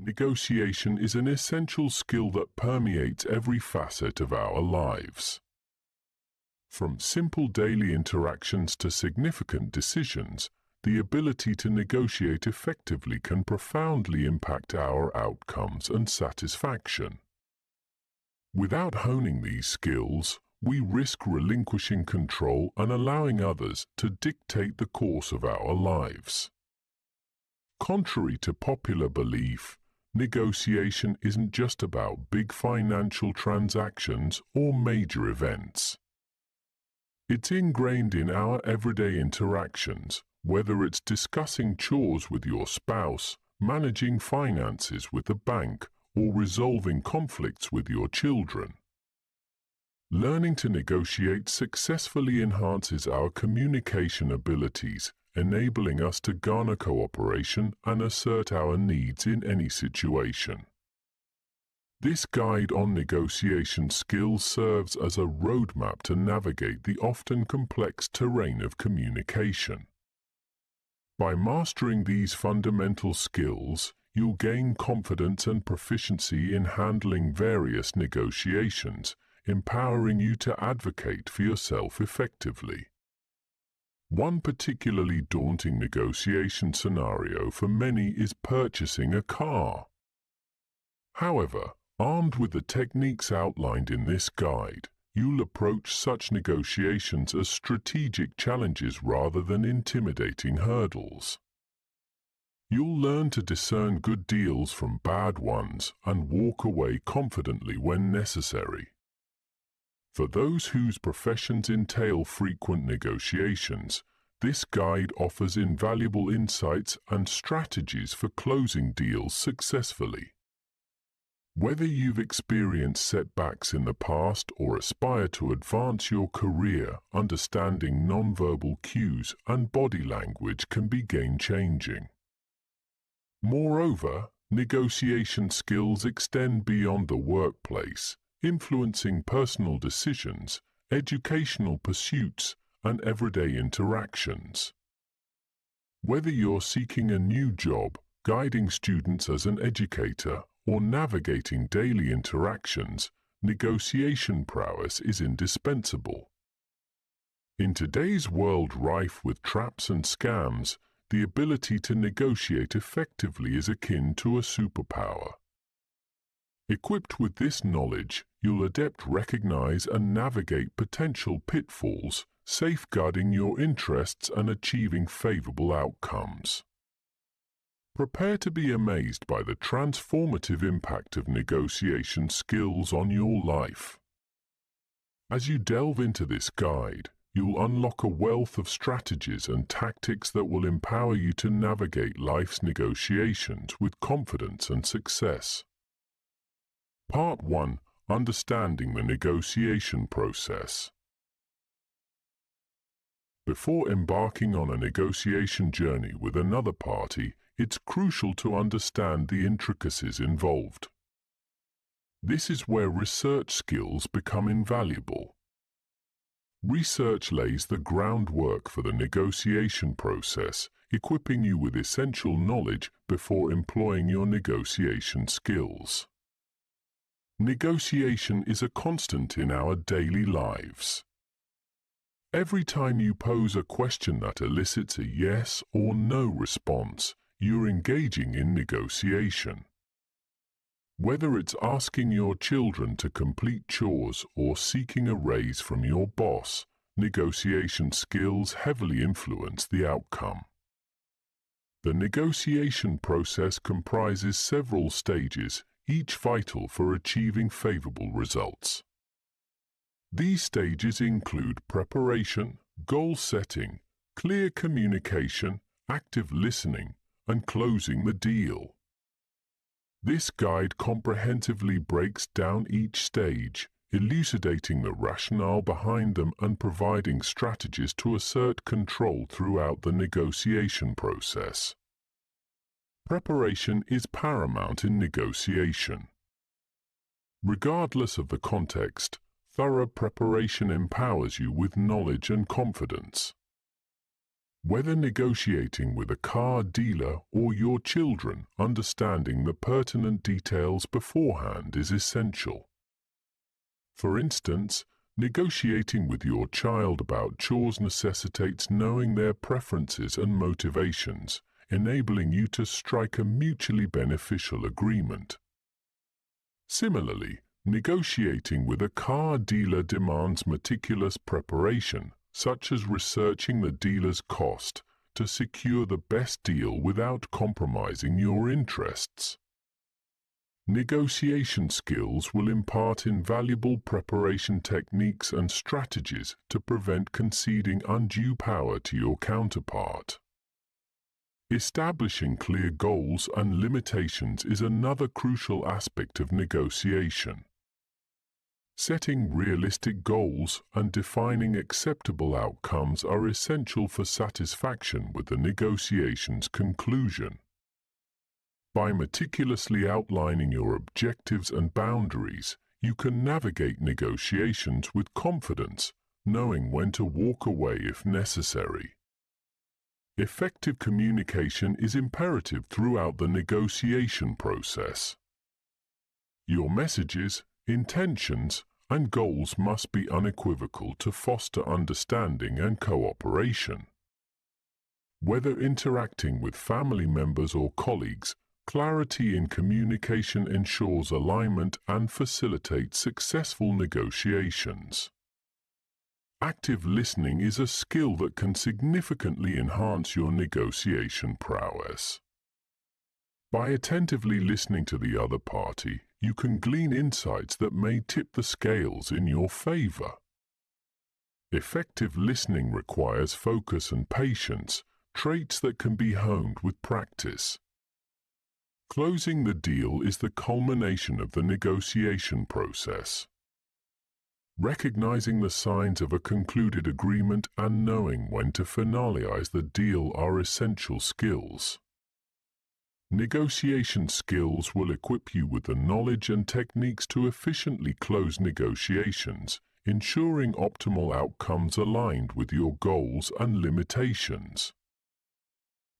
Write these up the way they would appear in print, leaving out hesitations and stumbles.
Negotiation is an essential skill that permeates every facet of our lives. From simple daily interactions to significant decisions, the ability to negotiate effectively can profoundly impact our outcomes and satisfaction. Without honing these skills, we risk relinquishing control and allowing others to dictate the course of our lives. Contrary to popular belief, negotiation isn't just about big financial transactions or major events. It's ingrained in our everyday interactions, whether it's discussing chores with your spouse, managing finances with the bank, or resolving conflicts with your children. Learning to negotiate successfully enhances our communication abilities, enabling us to garner cooperation and assert our needs in any situation. This guide on negotiation skills serves as a roadmap to navigate the often complex terrain of communication. By mastering these fundamental skills, you'll gain confidence and proficiency in handling various negotiations, empowering you to advocate for yourself effectively. One particularly daunting negotiation scenario for many is purchasing a car. However, armed with the techniques outlined in this guide, you'll approach such negotiations as strategic challenges rather than intimidating hurdles. You'll learn to discern good deals from bad ones and walk away confidently when necessary. For those whose professions entail frequent negotiations, this guide offers invaluable insights and strategies for closing deals successfully. Whether you've experienced setbacks in the past or aspire to advance your career, understanding nonverbal cues and body language can be game-changing. Moreover, negotiation skills extend beyond the workplace, influencing personal decisions, educational pursuits, and everyday interactions. Whether you're seeking a new job, guiding students as an educator, or navigating daily interactions, negotiation prowess is indispensable. In today's world rife with traps and scams, the ability to negotiate effectively is akin to a superpower. Equipped with this knowledge, you'll adept recognize and navigate potential pitfalls, safeguarding your interests and achieving favorable outcomes. Prepare to be amazed by the transformative impact of negotiation skills on your life. As you delve into this guide, you'll unlock a wealth of strategies and tactics that will empower you to navigate life's negotiations with confidence and success. Part 1: Understanding the negotiation process. Before embarking on a negotiation journey with another party, it's crucial to understand the intricacies involved. This is where research skills become invaluable. Research lays the groundwork for the negotiation process, equipping you with essential knowledge before employing your negotiation skills. Negotiation is a constant in our daily lives. Every time you pose a question that elicits a yes or no response, you're engaging in negotiation. Whether it's asking your children to complete chores or seeking a raise from your boss, negotiation skills heavily influence the outcome. The negotiation process comprises several stages, each vital for achieving favorable results. These stages include preparation, goal setting, clear communication, active listening, and closing the deal. This guide comprehensively breaks down each stage, elucidating the rationale behind them and providing strategies to assert control throughout the negotiation process. Preparation is paramount in negotiation. Regardless of the context, thorough preparation empowers you with knowledge and confidence. Whether negotiating with a car dealer or your children, understanding the pertinent details beforehand is essential. For instance, negotiating with your child about chores necessitates knowing their preferences and motivations, enabling you to strike a mutually beneficial agreement. Similarly, negotiating with a car dealer demands meticulous preparation, such as researching the dealer's cost to secure the best deal without compromising your interests. Negotiation skills will impart invaluable preparation techniques and strategies to prevent conceding undue power to your counterpart. Establishing clear goals and limitations is another crucial aspect of negotiation. Setting realistic goals and defining acceptable outcomes are essential for satisfaction with the negotiation's conclusion. By meticulously outlining your objectives and boundaries, you can navigate negotiations with confidence, knowing when to walk away if necessary. Effective communication is imperative throughout the negotiation process. Your messages, intentions, and goals must be unequivocal to foster understanding and cooperation. Whether interacting with family members or colleagues, clarity in communication ensures alignment and facilitates successful negotiations. Active listening is a skill that can significantly enhance your negotiation prowess. By attentively listening to the other party, you can glean insights that may tip the scales in your favor. Effective listening requires focus and patience, traits that can be honed with practice. Closing the deal is the culmination of the negotiation process. Recognizing the signs of a concluded agreement and knowing when to finalize the deal are essential skills. Negotiation skills will equip you with the knowledge and techniques to efficiently close negotiations, ensuring optimal outcomes aligned with your goals and limitations.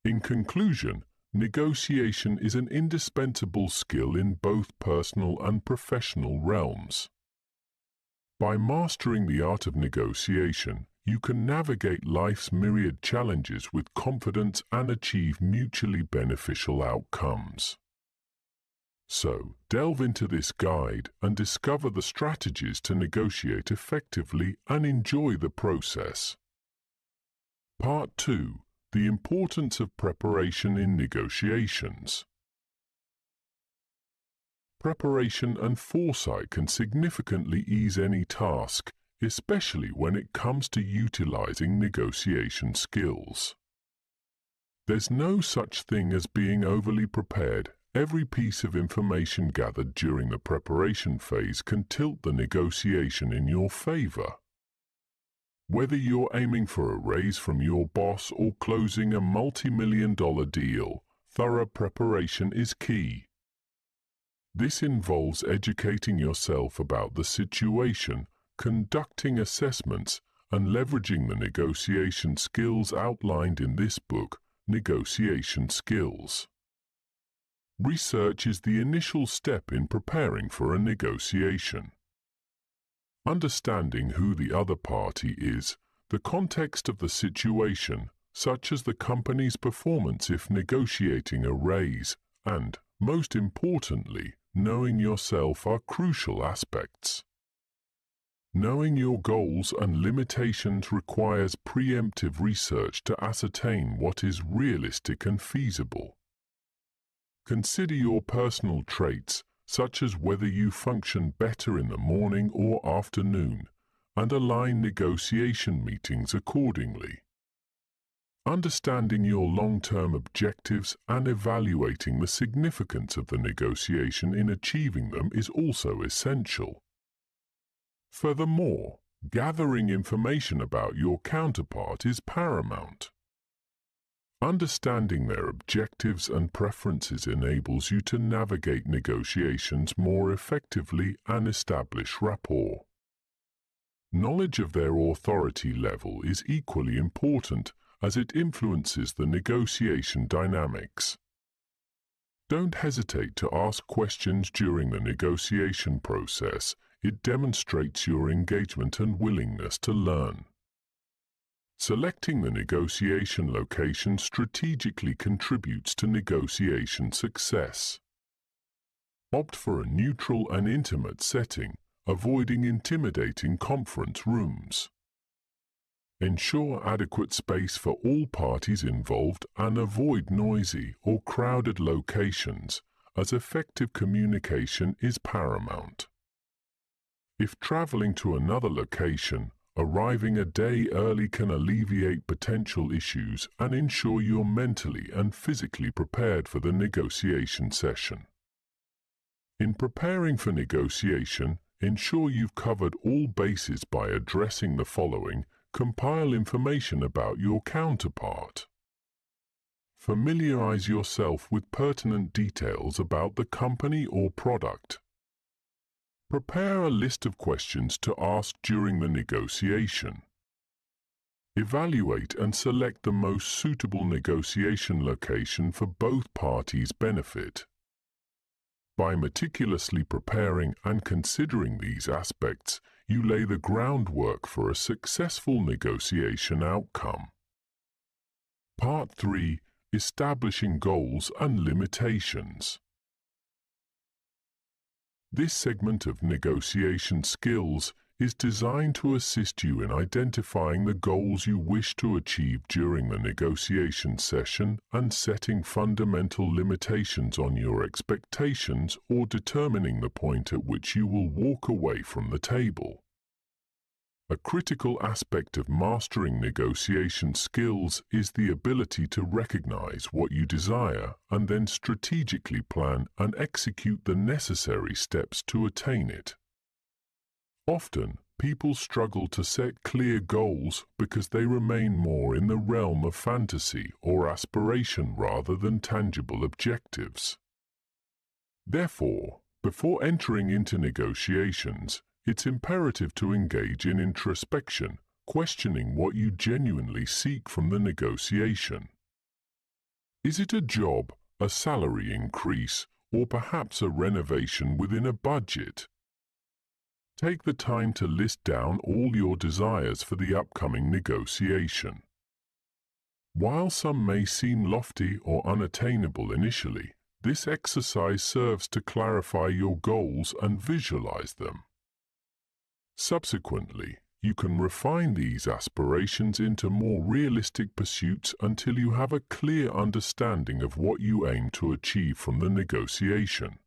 In conclusion, negotiation is an indispensable skill in both personal and professional realms. By mastering the art of negotiation, you can navigate life's myriad challenges with confidence and achieve mutually beneficial outcomes. So, delve into this guide and discover the strategies to negotiate effectively and enjoy the process. Part 2. The importance of preparation in negotiations. Preparation and foresight can significantly ease any task, especially when it comes to utilizing negotiation skills. There's no such thing as being overly prepared. Every piece of information gathered during the preparation phase can tilt the negotiation in your favor. Whether you're aiming for a raise from your boss or closing a multi-million-dollar deal, thorough preparation is key. This involves educating yourself about the situation, conducting assessments, and leveraging the negotiation skills outlined in this book, Negotiation Skills. Research is the initial step in preparing for a negotiation. Understanding who the other party is, the context of the situation, such as the company's performance if negotiating a raise, and, most importantly, knowing yourself are crucial aspects. Knowing your goals and limitations requires preemptive research to ascertain what is realistic and feasible. Consider your personal traits, such as whether you function better in the morning or afternoon, and align negotiation meetings accordingly. Understanding your long-term objectives and evaluating the significance of the negotiation in achieving them is also essential. Furthermore, gathering information about your counterpart is paramount. Understanding their objectives and preferences enables you to navigate negotiations more effectively and establish rapport. Knowledge of their authority level is equally important, as it influences the negotiation dynamics. Don't hesitate to ask questions during the negotiation process. It demonstrates your engagement and willingness to learn. Selecting the negotiation location strategically contributes to negotiation success. Opt for a neutral and intimate setting, avoiding intimidating conference rooms. Ensure adequate space for all parties involved and avoid noisy or crowded locations, as effective communication is paramount. If traveling to another location, arriving a day early can alleviate potential issues and ensure you're mentally and physically prepared for the negotiation session. In preparing for negotiation, ensure you've covered all bases by addressing the following. Compile information about your counterpart. Familiarize yourself with pertinent details about the company or product. Prepare a list of questions to ask during the negotiation. Evaluate and select the most suitable negotiation location for both parties' benefit. By meticulously preparing and considering these aspects, you lay the groundwork for a successful negotiation outcome. Part 3. Establishing goals and limitations. This segment of negotiation skills is designed to assist you in identifying the goals you wish to achieve during the negotiation session and setting fundamental limitations on your expectations or determining the point at which you will walk away from the table. A critical aspect of mastering negotiation skills is the ability to recognize what you desire and then strategically plan and execute the necessary steps to attain it. Often, people struggle to set clear goals because they remain more in the realm of fantasy or aspiration rather than tangible objectives. Therefore, before entering into negotiations, it's imperative to engage in introspection, questioning what you genuinely seek from the negotiation. Is it a job, a salary increase, or perhaps a renovation within a budget? Take the time to list down all your desires for the upcoming negotiation. While some may seem lofty or unattainable initially, this exercise serves to clarify your goals and visualize them. Subsequently, you can refine these aspirations into more realistic pursuits until you have a clear understanding of what you aim to achieve from the negotiation.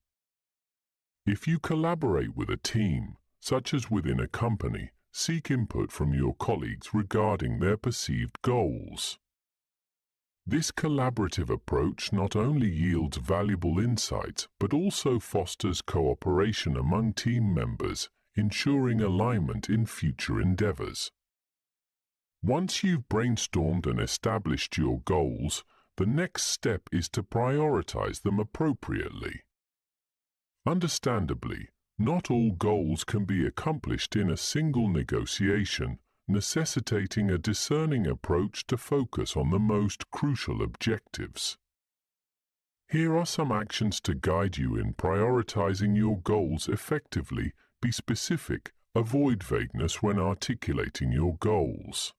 If you collaborate with a team, such as within a company, seek input from your colleagues regarding their perceived goals. This collaborative approach not only yields valuable insights but also fosters cooperation among team members, ensuring alignment in future endeavors. Once you've brainstormed and established your goals, the next step is to prioritize them appropriately. Understandably, not all goals can be accomplished in a single negotiation, necessitating a discerning approach to focus on the most crucial objectives. Here are some actions to guide you in prioritizing your goals effectively. Be specific, avoid vagueness when articulating your goals.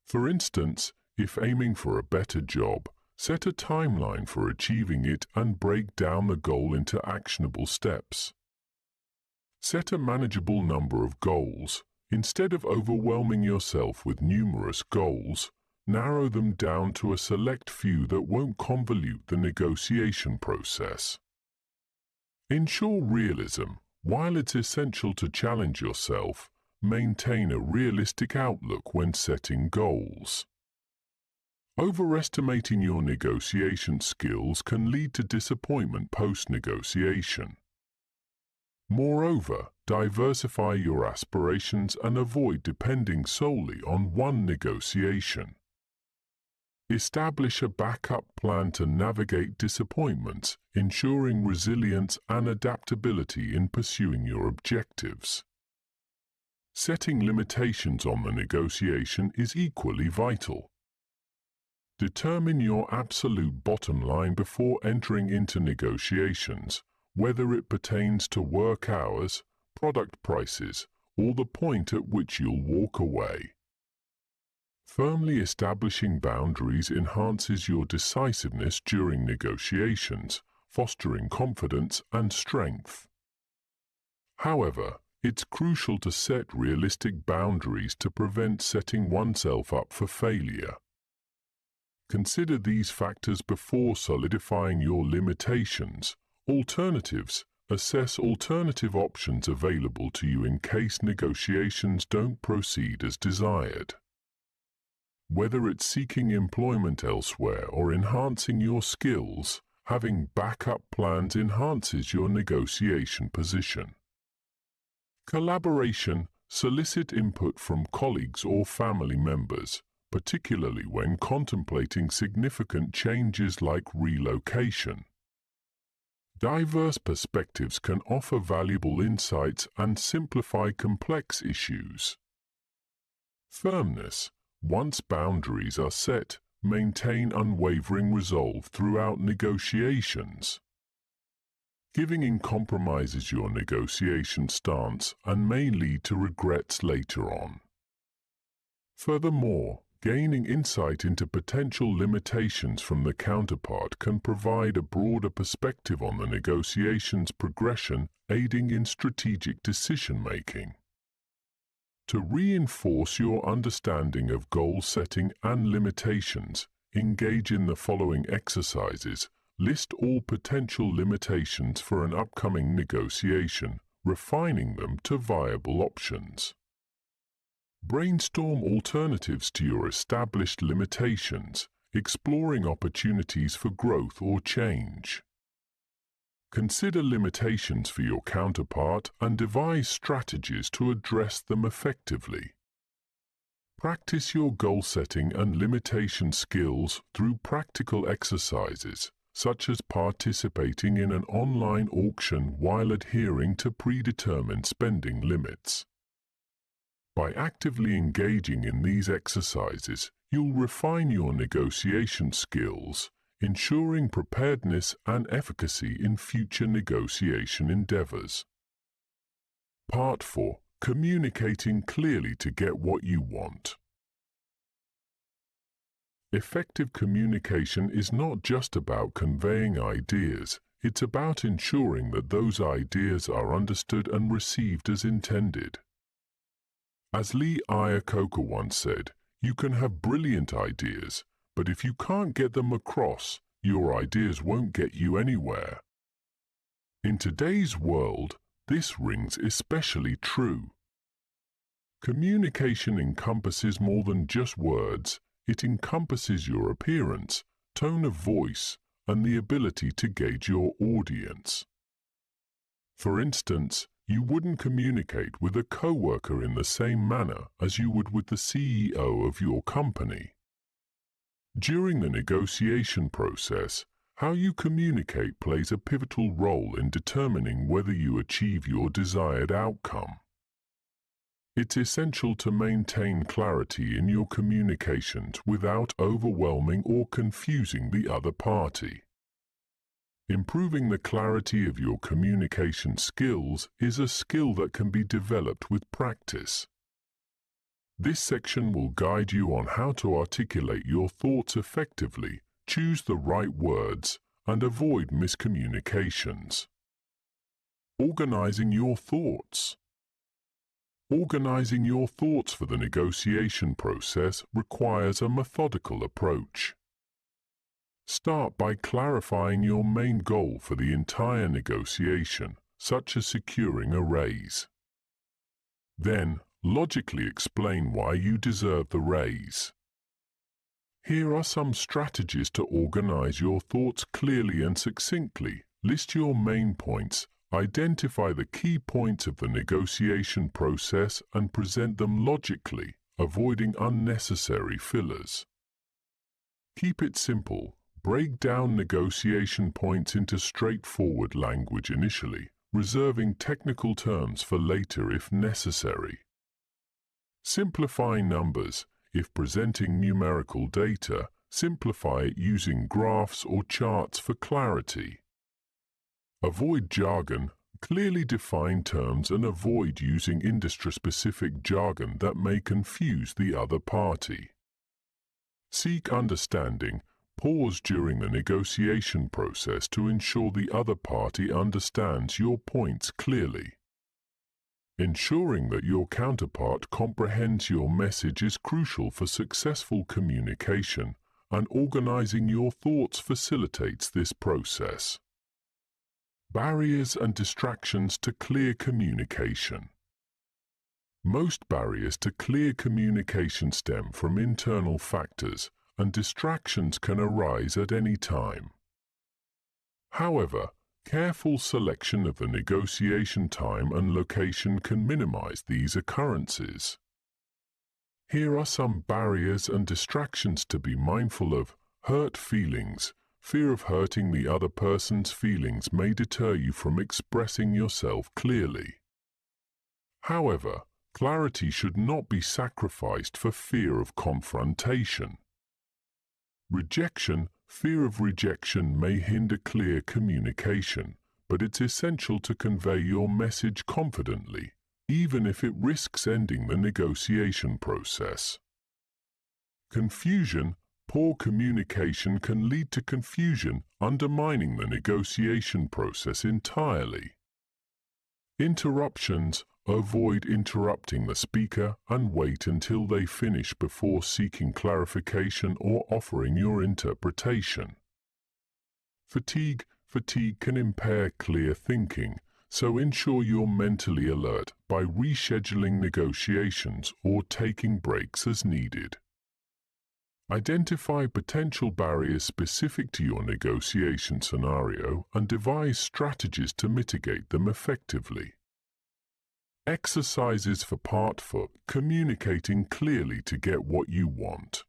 For instance, if aiming for a better job, set a timeline for achieving it and break down the goal into actionable steps. Set a manageable number of goals. Instead of overwhelming yourself with numerous goals, narrow them down to a select few that won't convolute the negotiation process. Ensure realism. While it's essential to challenge yourself, maintain a realistic outlook when setting goals. Overestimating your negotiation skills can lead to disappointment post-negotiation. Moreover, diversify your aspirations and avoid depending solely on one negotiation. Establish a backup plan to navigate disappointments, ensuring resilience and adaptability in pursuing your objectives. Setting limitations on the negotiation is equally vital. Determine your absolute bottom line before entering into negotiations, whether it pertains to work hours, product prices, or the point at which you'll walk away. Firmly establishing boundaries enhances your decisiveness during negotiations, fostering confidence and strength. However, it's crucial to set realistic boundaries to prevent setting oneself up for failure. Consider these factors before solidifying your limitations. Alternatives. Assess alternative options available to you in case negotiations don't proceed as desired. Whether it's seeking employment elsewhere or enhancing your skills, having backup plans enhances your negotiation position. Collaboration. Solicit input from colleagues or family members, particularly when contemplating significant changes like relocation. Diverse perspectives can offer valuable insights and simplify complex issues. Firmness. Once boundaries are set, maintain unwavering resolve throughout negotiations. Giving in compromises your negotiation stance and may lead to regrets later on. Furthermore, gaining insight into potential limitations from the counterpart can provide a broader perspective on the negotiation's progression, aiding in strategic decision-making. To reinforce your understanding of goal setting and limitations, engage in the following exercises. List all potential limitations for an upcoming negotiation, refining them to viable options. Brainstorm alternatives to your established limitations, exploring opportunities for growth or change. Consider limitations for your counterpart and devise strategies to address them effectively. Practice your goal-setting and limitation skills through practical exercises, such as participating in an online auction while adhering to predetermined spending limits. By actively engaging in these exercises, you'll refine your negotiation skills, ensuring preparedness and efficacy in future negotiation endeavors. Part 4. Communicating clearly to get what you want. Effective communication is not just about conveying ideas, it's about ensuring that those ideas are understood and received as intended. As Lee Iacocca once said, you can have brilliant ideas, but if you can't get them across, your ideas won't get you anywhere. In today's world, this rings especially true. Communication encompasses more than just words. It encompasses your appearance, tone of voice, and the ability to gauge your audience. For instance, you wouldn't communicate with a coworker in the same manner as you would with the CEO of your company. During the negotiation process, how you communicate plays a pivotal role in determining whether you achieve your desired outcome. It's essential to maintain clarity in your communications without overwhelming or confusing the other party. Improving the clarity of your communication skills is a skill that can be developed with practice. This section will guide you on how to articulate your thoughts effectively, choose the right words, and avoid miscommunications. Organizing your thoughts. Organizing your thoughts for the negotiation process requires a methodical approach. Start by clarifying your main goal for the entire negotiation, such as securing a raise. Then, logically explain why you deserve the raise. Here are some strategies to organize your thoughts clearly and succinctly. List your main points, identify the key points of the negotiation process and present them logically, avoiding unnecessary fillers. Keep it simple. Break down negotiation points into straightforward language initially, reserving technical terms for later if necessary. Simplify numbers. If presenting numerical data, Simplify it using graphs or charts for clarity. Avoid jargon. Clearly define terms and avoid using industry-specific jargon that may confuse the other party. Seek understanding. Pause during the negotiation process to ensure the other party understands your points clearly. Ensuring that your counterpart comprehends your message is crucial for successful communication, and organizing your thoughts facilitates this process. Barriers and distractions to clear communication. Most barriers to clear communication stem from internal factors, and distractions can arise at any time. However, careful selection of the negotiation time and location can minimize these occurrences. Here are some barriers and distractions to be mindful of. Hurt feelings. Fear of hurting the other person's feelings may deter you from expressing yourself clearly. However, clarity should not be sacrificed for fear of confrontation. Rejection. Fear of rejection may hinder clear communication, but it's essential to convey your message confidently, even if it risks ending the negotiation process. Confusion. Poor communication can lead to confusion, undermining the negotiation process entirely. Interruptions. Avoid interrupting the speaker and wait until they finish before seeking clarification or offering your interpretation. Fatigue. Fatigue can impair clear thinking, so ensure you're mentally alert by rescheduling negotiations or taking breaks as needed. Identify potential barriers specific to your negotiation scenario and devise strategies to mitigate them effectively. Exercises for Part 4. Communicating clearly to get what you want.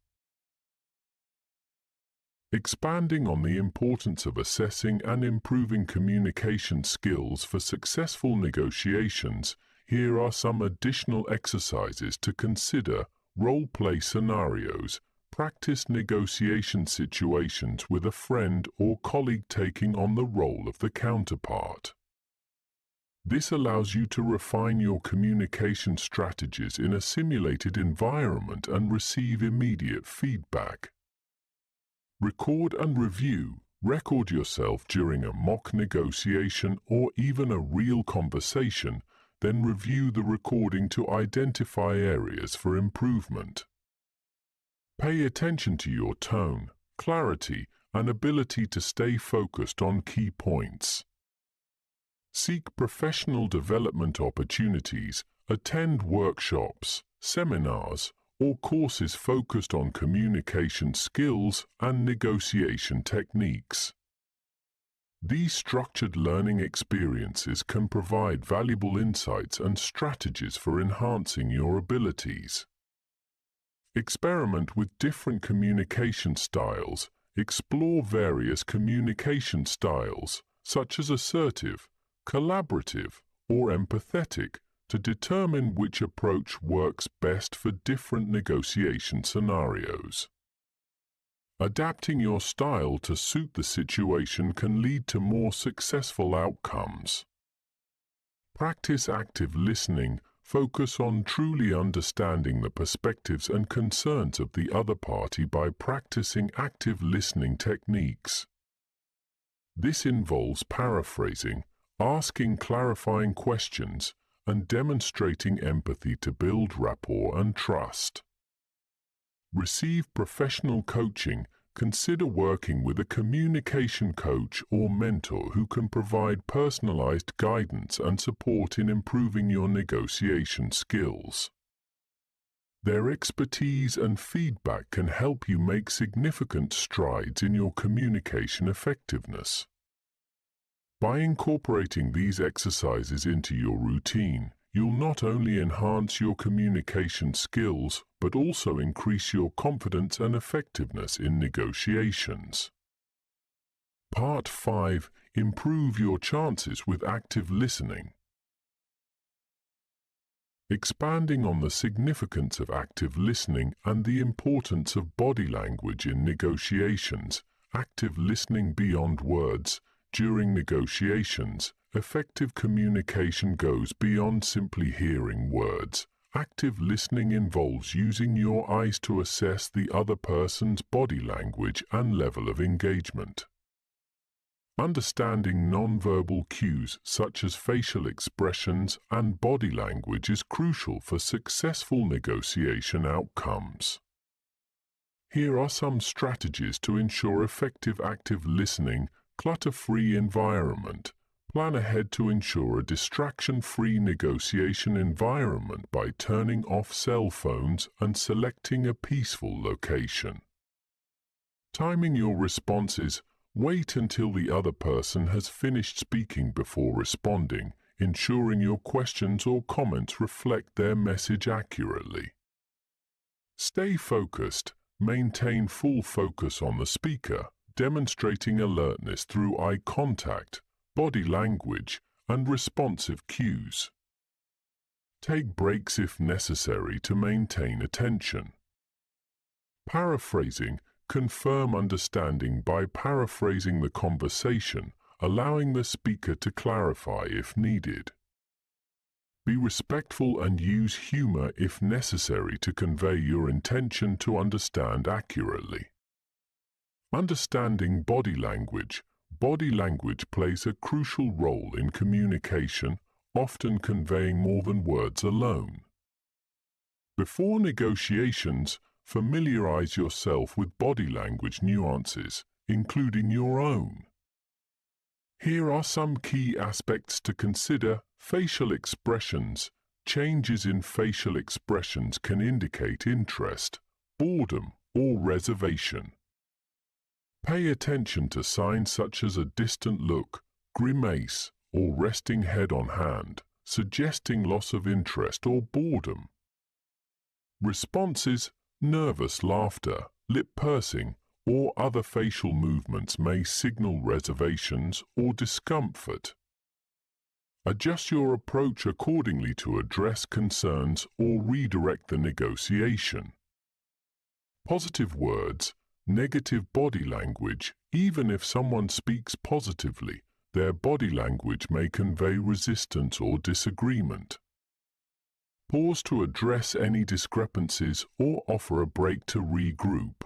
Expanding on the importance of assessing and improving communication skills for successful negotiations, here are some additional exercises to consider. Role-play scenarios. Practice negotiation situations with a friend or colleague taking on the role of the counterpart. This allows you to refine your communication strategies in a simulated environment and receive immediate feedback. Record and review. Record yourself during a mock negotiation or even a real conversation, then review the recording to identify areas for improvement. Pay attention to your tone, clarity, and ability to stay focused on key points. Seek professional development opportunities, attend workshops, seminars, or courses focused on communication skills and negotiation techniques. These structured learning experiences can provide valuable insights and strategies for enhancing your abilities. Experiment with different communication styles. Explore various communication styles, such as assertive, collaborative, or empathetic, to determine which approach works best for different negotiation scenarios. Adapting your style to suit the situation can lead to more successful outcomes. Practice active listening. Focus on truly understanding the perspectives and concerns of the other party by practicing active listening techniques. This involves paraphrasing, asking clarifying questions, and demonstrating empathy to build rapport and trust. Receive professional coaching. Consider working with a communication coach or mentor who can provide personalized guidance and support in improving your negotiation skills. Their expertise and feedback can help you make significant strides in your communication effectiveness. By incorporating these exercises into your routine, you'll not only enhance your communication skills, but also increase your confidence and effectiveness in negotiations. Part 5. Improve your chances with active listening. expanding on the significance of active listening and the importance of body language in negotiations. Active listening beyond words. During negotiations, effective communication goes beyond simply hearing words. Active listening involves using your eyes to assess the other person's body language and level of engagement. Understanding nonverbal cues such as facial expressions and body language is crucial for successful negotiation outcomes. Here are some strategies to ensure effective active listening. Clutter-free environment. Plan ahead to ensure a distraction-free negotiation environment by turning off cell phones and selecting a peaceful location. Timing your responses. Wait until the other person has finished speaking before responding, ensuring your questions or comments reflect their message accurately. Stay focused. Maintain full focus on the speaker, demonstrating alertness through eye contact, body language, and responsive cues. Take breaks if necessary to maintain attention. Paraphrasing. Confirm understanding by paraphrasing the conversation, allowing the speaker to clarify if needed. Be respectful and use humor if necessary to convey your intention to understand accurately. Understanding body language. Body language plays a crucial role in communication, often conveying more than words alone. Before negotiations, familiarize yourself with body language nuances, including your own. Here are some key aspects to consider. Facial expressions. Changes in facial expressions can indicate interest, boredom, or reservation. Pay attention to signs such as a distant look, grimace, or resting head on hand, suggesting loss of interest or boredom. Responses. Nervous laughter, lip pursing, or other facial movements may signal reservations or discomfort. Adjust your approach accordingly to address concerns or redirect the negotiation. Positive words. Negative body language. Even if someone speaks positively, their body language may convey resistance or disagreement. Pause to address any discrepancies or offer a break to regroup.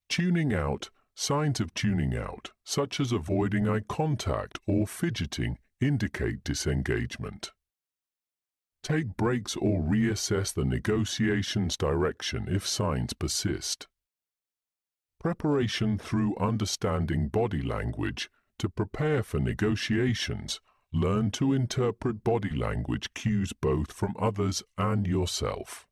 Tuning out. Signs of tuning out, such as avoiding eye contact or fidgeting, indicate disengagement. Take breaks or reassess the negotiation's direction if signs persist. Preparation through understanding body language. To prepare for negotiations, learn to interpret body language cues both from others and yourself.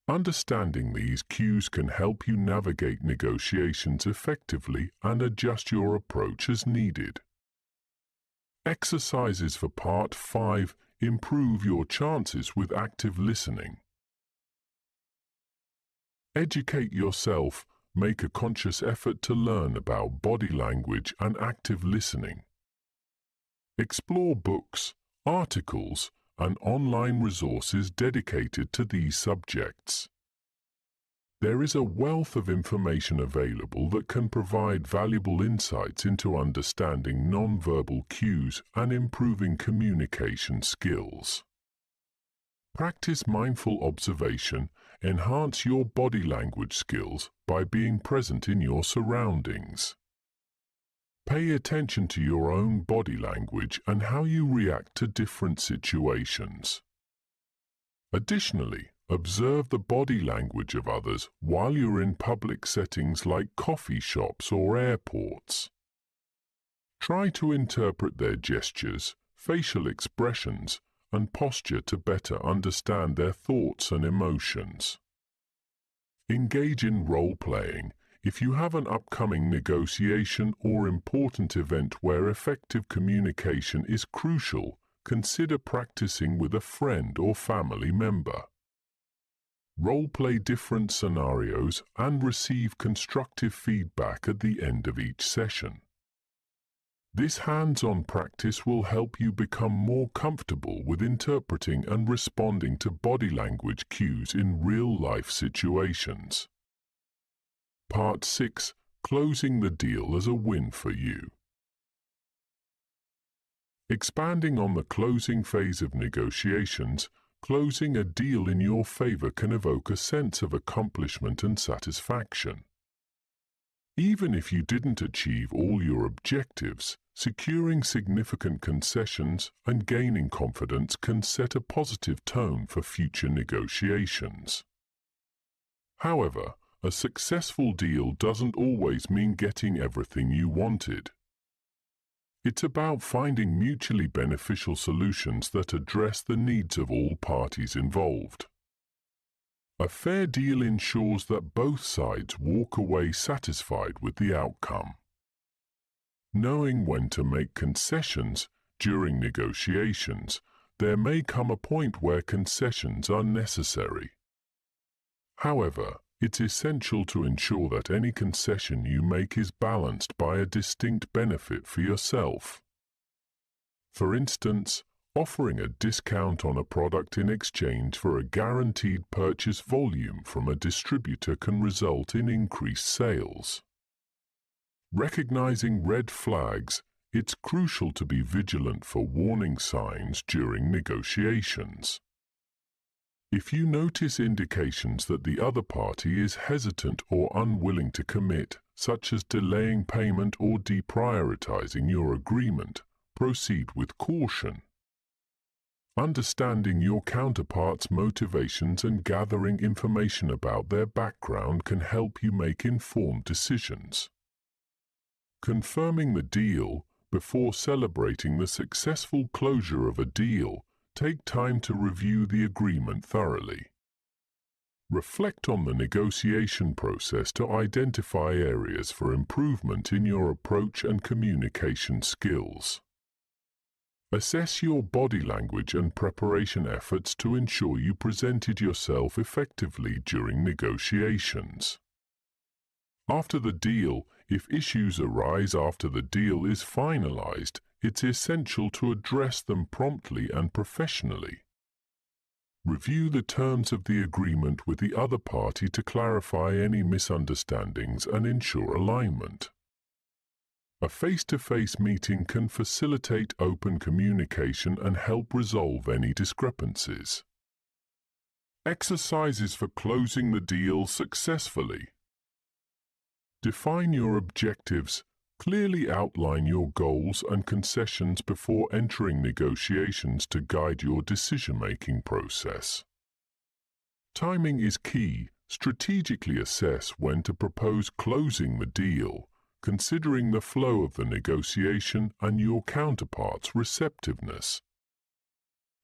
Understanding these cues can help you navigate negotiations effectively and adjust your approach as needed. Exercises for Part 5. Improve your chances with active listening. Educate yourself. Make a conscious effort to learn about body language and active listening. Explore books, articles, and online resources dedicated to these subjects. There is a wealth of information available that can provide valuable insights into understanding nonverbal cues and improving communication skills. Practice mindful observation. Enhance your body language skills by being present in your surroundings. Pay attention to your own body language and how you react to different situations. Additionally, observe the body language of others while you're in public settings like coffee shops or airports. Try to interpret their gestures, facial expressions, and posture to better understand their thoughts and emotions. Engage in role-playing. If you have an upcoming negotiation or important event where effective communication is crucial, consider practicing with a friend or family member. Role-play different scenarios and receive constructive feedback at the end of each session. This hands-on practice will help you become more comfortable with interpreting and responding to body language cues in real-life situations. Part 6. Closing the deal as a win for you. Expanding on the closing phase of negotiations, closing a deal in your favor can evoke a sense of accomplishment and satisfaction. Even if you didn't achieve all your objectives, securing significant concessions and gaining confidence can set a positive tone for future negotiations. However, a successful deal doesn't always mean getting everything you wanted. It's about finding mutually beneficial solutions that address the needs of all parties involved. A fair deal ensures that both sides walk away satisfied with the outcome. Knowing when to make concessions during negotiations, there may come a point where concessions are necessary. However, it's essential to ensure that any concession you make is balanced by a distinct benefit for yourself. For instance, offering a discount on a product in exchange for a guaranteed purchase volume from a distributor can result in increased sales. Recognizing red flags, it's crucial to be vigilant for warning signs during negotiations. If you notice indications that the other party is hesitant or unwilling to commit, such as delaying payment or deprioritizing your agreement, proceed with caution. Understanding your counterpart's motivations and gathering information about their background can help you make informed decisions. Confirming the deal before celebrating the successful closure of a deal. Take time to review the agreement thoroughly. Reflect on the negotiation process to identify areas for improvement in your approach and communication skills. Assess your body language and preparation efforts to ensure you presented yourself effectively during negotiations. After the deal, if issues arise after the deal is finalized, it's essential to address them promptly and professionally. Review the terms of the agreement with the other party to clarify any misunderstandings and ensure alignment. A face-to-face meeting can facilitate open communication and help resolve any discrepancies. Exercises for closing the deal successfully. Define your objectives. Clearly outline your goals and concessions before entering negotiations to guide your decision-making process. Timing is key. Strategically assess when to propose closing the deal, considering the flow of the negotiation and your counterpart's receptiveness.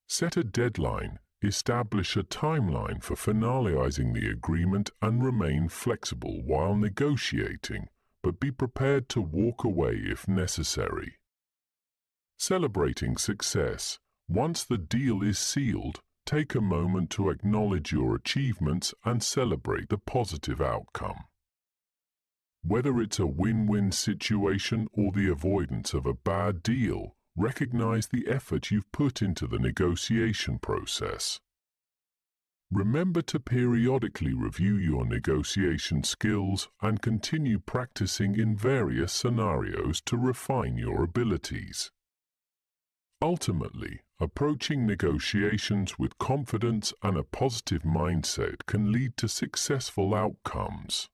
Set a deadline. Establish a timeline for finalizing the agreement and remain flexible while negotiating, but be prepared to walk away if necessary. Celebrating success. Once the deal is sealed, take a moment to acknowledge your achievements and celebrate the positive outcome. Whether it's a win-win situation or the avoidance of a bad deal, recognize the effort you've put into the negotiation process. Remember to periodically review your negotiation skills and continue practicing in various scenarios to refine your abilities. Ultimately, approaching negotiations with confidence and a positive mindset can lead to successful outcomes.